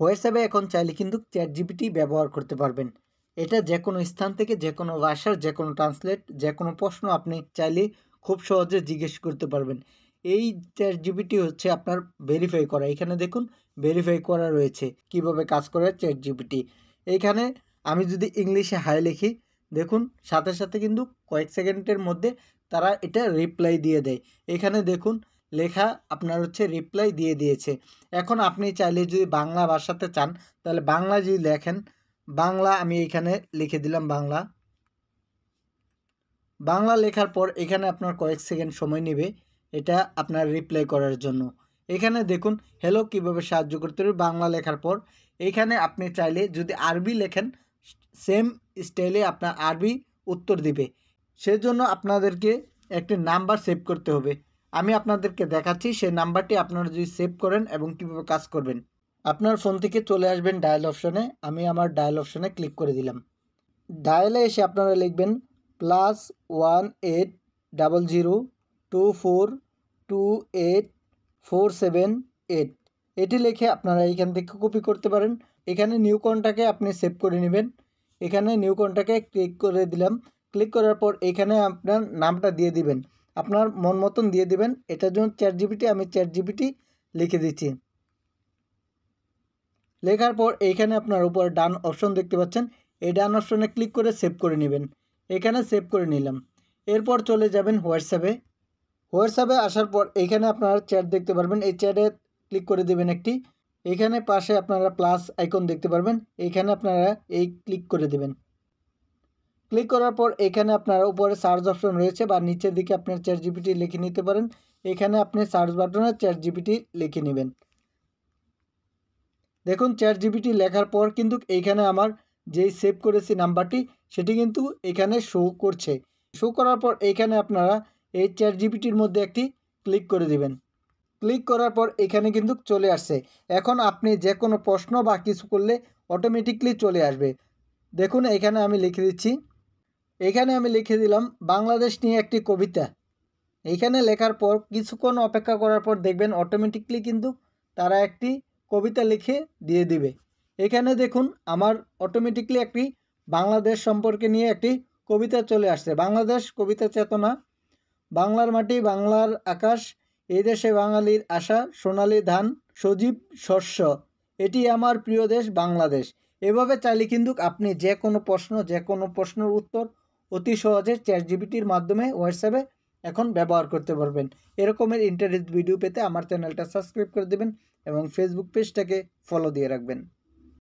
হোয়াটসঅ্যাপে এখন চাইলে কিন্তু চ্যাট জিপিটি ব্যবহার করতে পারবেন। এটা যে কোনো স্থান থেকে যে কোনো ভাষার যে কোনো ট্রান্সলেট যে কোনো প্রশ্ন আপনি চাইলে খুব সহজে জিজ্ঞেস করতে পারবেন। এই চ্যাট জিপিটি হচ্ছে আপনার ভেরিফাই করা। এখানে দেখুন ভেরিফাই করা রয়েছে কিভাবে কাজ করে চ্যাট জিপিটি। এইখানে আমি যদি ইংলিশে হাই লিখি, দেখুন সাথে সাথে কিন্তু কয়েক সেকেন্ডের মধ্যে তারা এটা রিপ্লাই দিয়ে দেয়। এখানে দেখুন লেখা আপনার হচ্ছে রিপ্লাই দিয়ে দিয়েছে। এখন আপনি চাইলে যদি বাংলা ভাষাতে চান তাহলে বাংলা যদি লেখেন, বাংলা আমি এখানে লিখে দিলাম বাংলা। বাংলা লেখার পর এখানে আপনার কয়েক সেকেন্ড সময় নেবে এটা আপনার রিপ্লাই করার জন্য। এখানে দেখুন হ্যালো কীভাবে সাহায্য করতে পারি বাংলা লেখার পর এখানে আপনি চাইলে যদি আরবি লেখেন সেম স্টাইলে আপনার আরবি উত্তর দিবে। সেজন্য আপনাদেরকে একটি নাম্বার সেভ করতে হবে। আমি আপনাদেরকে দেখাচ্ছি সেই নাম্বারটি আপনারা যদি সেভ করেন এবং কীভাবে কাজ করবেন। আপনার ফোন থেকে চলে আসবেন ডায়াল অপশনে। আমি আমার ডায়াল অপশনে ক্লিক করে দিলাম। ডায়ালে এসে আপনারা লিখবেন +180024284778 এটি লিখে আপনারা এখান থেকে কপি করতে পারেন। এখানে নিউ কন্ট্যাক্টে আপনি সেভ করে নেবেন। এখানে নিউ কন্ট্যাক্টে ক্লিক করে দিলাম। ক্লিক করার পর এখানে আপনার নামটা দিয়ে দিবেন, আপনার মন মতন দিয়ে দিবেন। এটার জন্য চ্যাট জিপিটি, আমি চ্যাট জিপিটি লিখে দিচ্ছি। লেখার পর এইখানে আপনার উপর ডান অপশন দেখতে পাচ্ছেন, এই ডান অপশনে ক্লিক করে সেভ করে নেবেন। এখানে সেভ করে নিলাম। এরপর চলে যাবেন হোয়াটসঅ্যাপে। হোয়াটসঅ্যাপে আসার পর এখানে আপনারা চ্যাট দেখতে পারবেন, এই চ্যাটে ক্লিক করে দেবেন একটি। এখানে পাশে আপনারা প্লাস আইকন দেখতে পারবেন, এইখানে আপনারা এই ক্লিক করে দেবেন। ক্লিক করার পর এখানে আপনারা উপরে সার্চ অপশন রয়েছে বা নিচের দিকে আপনার চ্যাট জিপিটি লিখে নিতে পারেন। এখানে আপনি সার্চ বাটনে চ্যাট জিপিটি লিখে নেবেন। দেখুন চ্যাট জিপিটি লেখার পর কিন্তু এইখানে আমার যেই সেভ করেছি নাম্বারটি সেটি কিন্তু এখানে শো করছে। শো করার পর এইখানে আপনারা এই চ্যাট জিপিটির মধ্যে একটি ক্লিক করে দিবেন। ক্লিক করার পর এখানে কিন্তু চলে আসছে। এখন আপনি যে কোনো প্রশ্ন বা কিছু করলে অটোমেটিকলি চলে আসবে। দেখুন এখানে আমি লিখে দিচ্ছি। এখানে আমি লিখে দিলাম বাংলাদেশ নিয়ে একটি কবিতা। এইখানে লেখার পর কিছুক্ষণ অপেক্ষা করার পর দেখবেন অটোমেটিকলি কিন্তু তারা একটি কবিতা লিখে দিয়ে দিবে। এখানে দেখুন আমার অটোমেটিকলি একটি বাংলাদেশ সম্পর্কে নিয়ে একটি কবিতা চলে আসছে। বাংলাদেশ কবিতা চেতনা, বাংলার মাটি বাংলার আকাশ, এই দেশে বাঙালির আশা, সোনালি ধান সজীব শস্য, এটি আমার প্রিয় দেশ বাংলাদেশ। এভাবে চাইলে কিন্তু আপনি যে কোনো প্রশ্নের উত্তর অতি সহজে চ্যাট জিপিটির মাধ্যমে হোয়াটসঅ্যাপে এখন ব্যবহার করতে পারবেন। এরকমের ইন্টারেস্ট ভিডিও পেতে আমার চ্যানেলটা সাবস্ক্রাইব করে দেবেন এবং ফেসবুক পেজটাকে ফলো দিয়ে রাখবেন।